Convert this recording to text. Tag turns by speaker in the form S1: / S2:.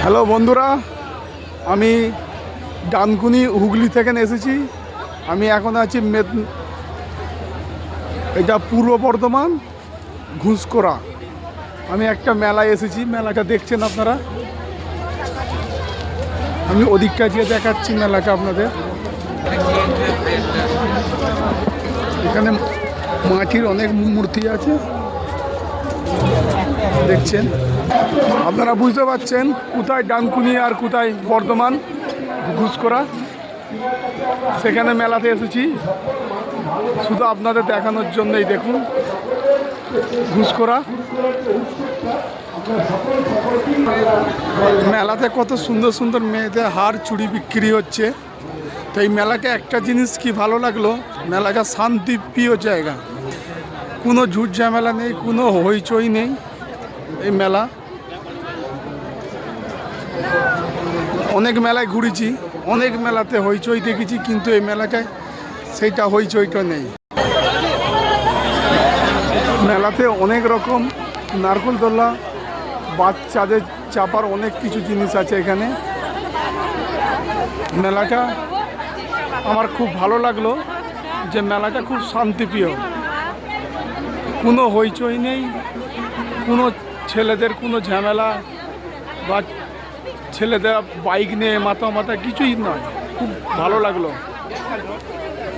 S1: Hello বন্ধুরা, আমি ডানকুনি হুগলি থেকে এসেছি। আমি এখন আছি এটা পূর্ব বর্ধমান ঘুষকোড়া। আমি একটা মেলায় এসেছি, মেলাটা দেখছেন আপনারা। আমি ওদিকটা গিয়ে দেখাচ্ছি মেলাটা আপনাদের। এখানে মাটির অনেক মূর্তি আছে দেখছেন। আপনারা বুঝতে পারছেন কোথায় ডানকুনি আর কোথায় বর্ধমান ঘুষকোড়া। সেখানে মেলাতে এসেছি শুধু আপনাদের দেখানোর জন্যই। দেখুন ঘুষকোড়া মেলাতে কত সুন্দর সুন্দর মেয়েদের হার চুড়ি বিক্রি হচ্ছে। তো এই মেলাকে একটা জিনিস কি ভালো লাগলো, মেলাটা শান্তিপ্রিয় জায়গা, কোনো ঝুট ঝামেলা নেই, কোনো হইচই নেই। এই মেলা অনেক মেলায় ঘুরেছি, অনেক মেলাতে হইচই দেখেছি, কিন্তু এই মেলাটায় সেইটা হইচইটা নেই। মেলাতে অনেক রকম নারকেল দোলনা, বাচ্চাদের চাপার অনেক কিছু জিনিস আছে এখানে। মেলাটা আমার খুব ভালো লাগলো, যে মেলাটা খুব শান্তিপ্রিয়, কোনো হইচই নেই, কোনো ছেলেদের কোনো ঝামেলা বা ছেলেদের বাইক নিয়ে মাথা কিছুই নয়। খুব ভালো লাগলো।